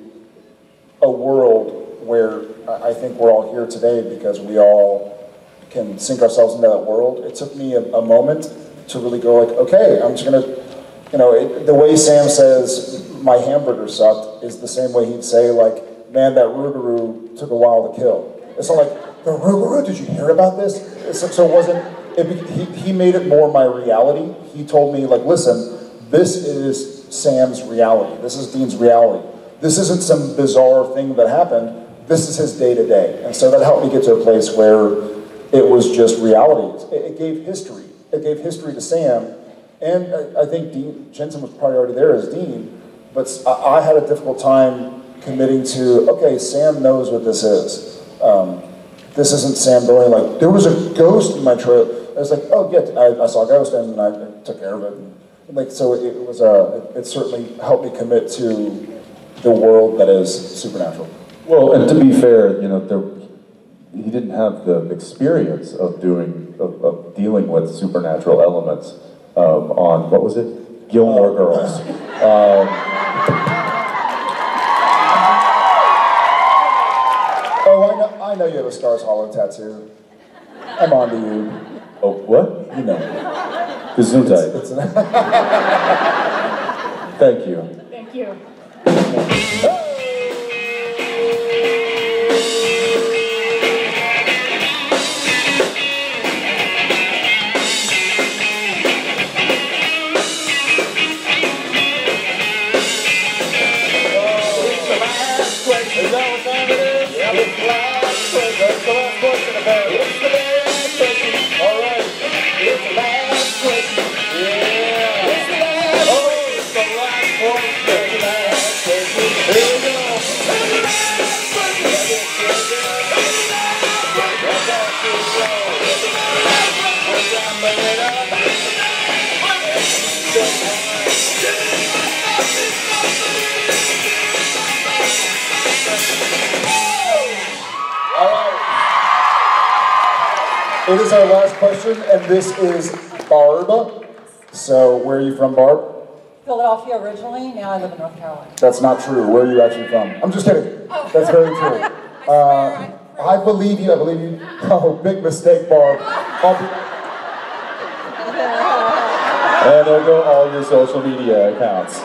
a world where I think we're all here today because we all can sink ourselves into that world. It took me a moment to really go like, okay, I'm just gonna, you know, the way Sam says my hamburger sucked is the same way he'd say like, man, that Rougarou took a while to kill. It's not like, the Rougarou, did you hear about this? So it wasn't, he made it more my reality. He told me like, listen, this is Sam's reality. This is Dean's reality. This isn't some bizarre thing that happened. This is his day-to-day. And so that helped me get to a place where it was just reality. It gave history. It gave history to Sam. And I think Jensen was probably already there as Dean, but I had a difficult time committing to, okay, Sam knows what this is. This isn't Sam going like, there was a ghost in my trailer. I was like, oh yeah, I saw a ghost and I took care of it. And like, so it certainly helped me commit to the world that is supernatural. Well, and to be fair, you know, he didn't have the experience of dealing with supernatural elements on, what was it? Gilmore Girls. Oh, I know you have a Stars Hollow tattoo. I'm on to you. Oh, what? You know. Gesundheit. Thank you. Thank you. Is that what time it is? Yep. It's the last question. That's the last question about it. It's the last question. All right. It's the last question. Yeah. It's the last question. It's the last question. It's the last question. Here we go. It's the last question. It's the last question. It's the last question. It's the last question. It's the last All right. It is our last question, and this is Barb. So, where are you from, Barb? Philadelphia originally, now I live in North Carolina. That's not true. Where are you actually from? I'm just kidding. That's very true. I believe you. Oh, big mistake, Barb. And there go all your social media accounts.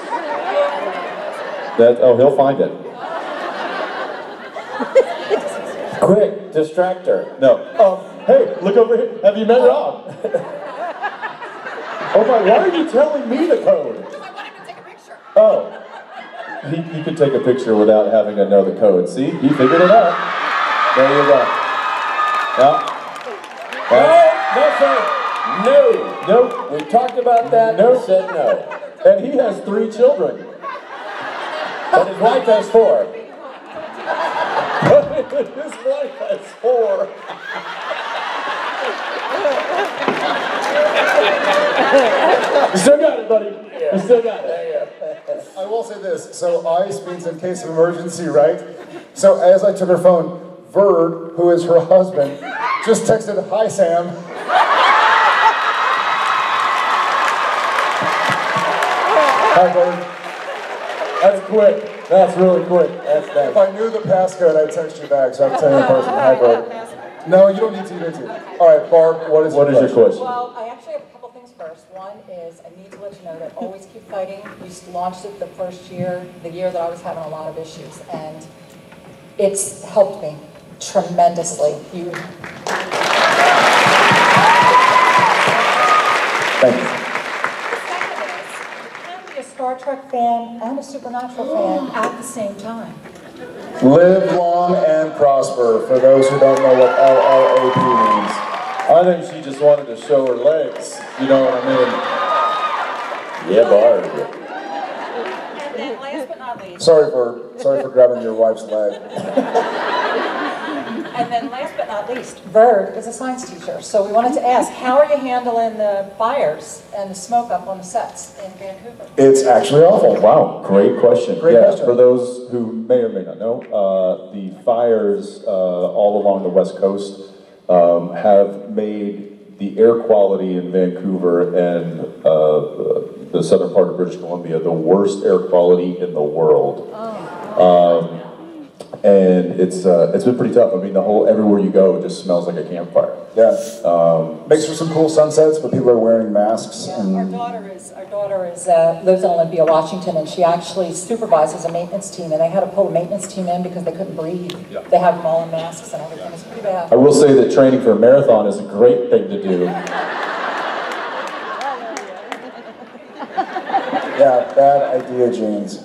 He'll find it. Quick, distractor. No. Hey, look over here. Have you met Rob? Oh my, why are you telling me the code? Because I want him to take a picture. Oh. He could take a picture without having to know the code. See? He figured it out. There you go. No, sir. No. Nope. We talked about that and said no. And he has 3 children. But his wife has 4. His wife has 4. You still got it, buddy. You still got it. I will say this. So ICE means in case of emergency, right? So as I took her phone, Verd, who is her husband, just texted, "Hi, Sam." Hi, Verd. That's quick. That's really quick. That's If I knew the passcode, I'd text you back, so I'm telling you in person. Hi, Verd. No, you don't need to. You don't need to. All right, Barb, what is your question? Well, I actually have a couple things first. One is I need to let you know that Always Keep Fighting, we launched it the first year, the year that I was having a lot of issues, and it's helped me tremendously. Thank you. You can be a Star Trek fan and a Supernatural fan at the same time. Live long and prosper, for those who don't know what LLAP means. I think she just wanted to show her legs. You know what I mean? Yeah, Barb. And then last but not least. Sorry for grabbing your wife's leg. And then last but not least, Verd is a science teacher. So we wanted to ask, how are you handling the fires and the smoke up on the sets in Vancouver? It's actually awful. Wow, great question. Great question. For those who may or may not know, the fires all along the West Coast have made the air quality in Vancouver and the southern part of British Columbia the worst air quality in the world. And it's been pretty tough. I mean, everywhere you go, it just smells like a campfire. Yeah. Makes for some cool sunsets, but people are wearing masks. Yeah, and... our daughter lives in Olympia, Washington, and she actually supervises a maintenance team, and they had to pull the maintenance team in because they couldn't breathe. Yeah. They have them all in masks and everything. It's pretty bad. I will say that training for a marathon is a great thing to do. Yeah, bad idea, James.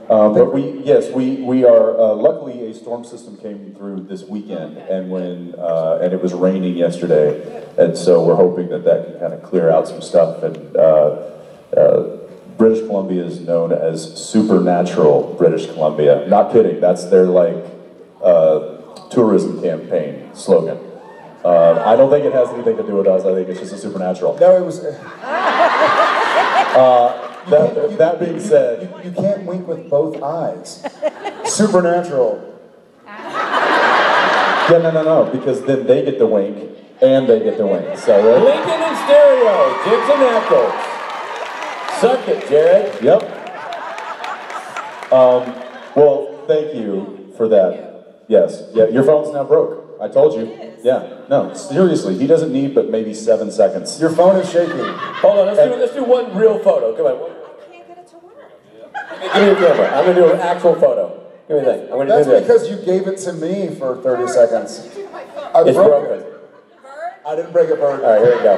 But we are, luckily a storm system came through this weekend, and it was raining yesterday, and so we're hoping that can kind of clear out some stuff, and British Columbia is known as Supernatural British Columbia. Not kidding, that's their tourism campaign slogan. I don't think it has anything to do with us, I think it's just a supernatural. No, it was... That being said... You can't wink with both eyes. Supernatural. Yeah, no, because then they get the wink, and they get the wink, so... Lincoln in stereo, Jensen Ackles. Suck it, Jared. Yep. Well, thank you for that. Yes, yeah, your phone's now broke. I told you. Yeah, no, seriously, he doesn't need but maybe 7 seconds. Your phone is shaking. Hold on, let's do one real photo. Come on. Give me your camera. I'm gonna do an actual photo. Give me that. I'm gonna That's do this. because you gave it to me for 30 seconds. It's broken. I didn't break a bird. All right, here we go.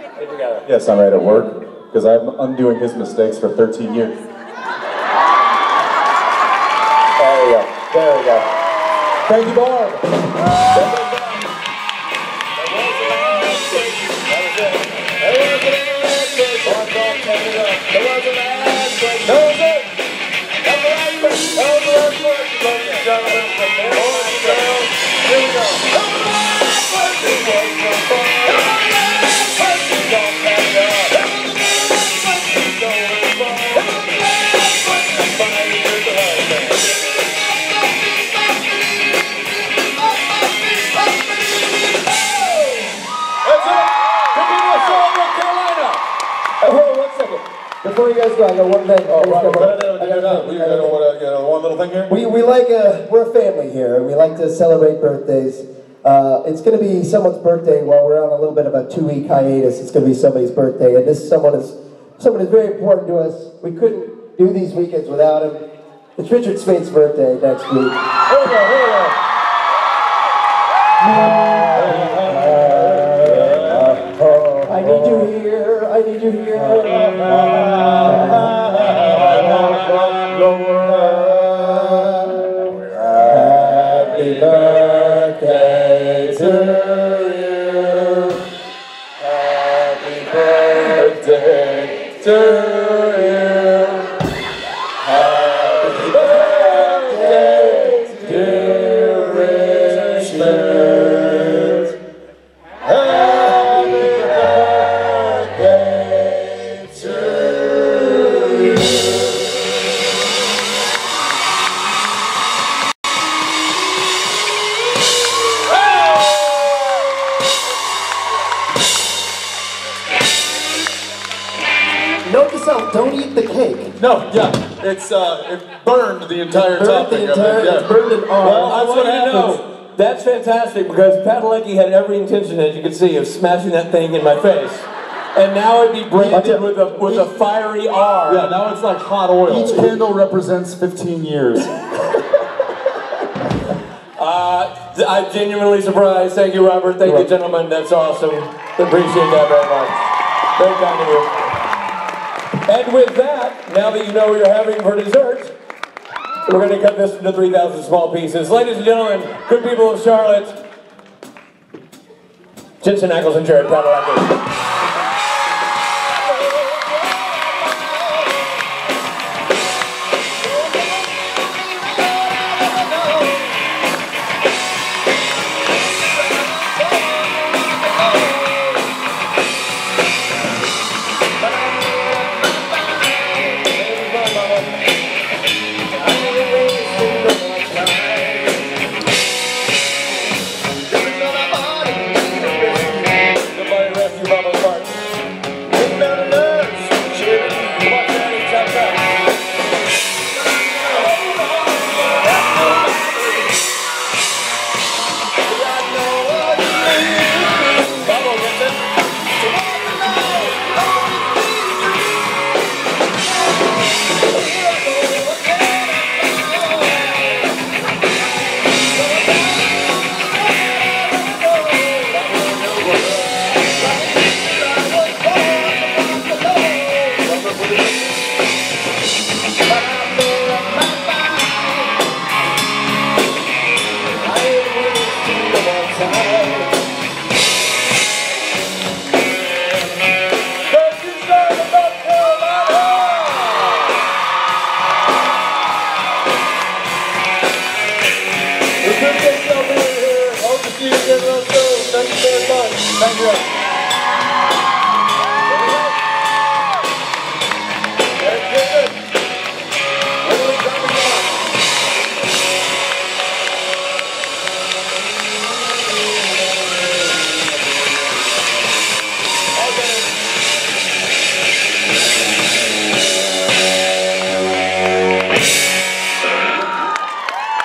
Get it together. Yes, I'm right at work, because I'm undoing his mistakes for 13 years. There we go. There we go. Thank you, Barb. Before you guys go, I got one thing. One little thing here? We're a family here, and we like to celebrate birthdays. It's going to be someone's birthday while we're on a little bit of a 2-week hiatus. It's going to be somebody's birthday, and this someone is very important to us. We couldn't do these weekends without him. It's Richard Spade's birthday next week. I need you here. I need you here. Happy birthday to you. Happy birthday to you. Happy birthday, dear Richard. Happy birthday to you. Note to self, don't eat the cake. No, yeah, it burned the entire topping of it. Yeah. It's burned it all. Well, I want you to know, That's fantastic because Padalecki had every intention, as you can see, of smashing that thing in my face. And now it'd be branded with a fiery R. Yeah, now it's like hot oil. Each candle represents 15 years. I'm genuinely surprised. Thank you, Robert. Thank you, gentlemen. That's awesome. Appreciate that very much. Very kind of you. And with that, now that you know what you're having for dessert, we're going to cut this into 3,000 small pieces. Ladies and gentlemen, good people of Charlotte, Jensen Ackles and Jared Padalecki. Thank you very much. Thank you.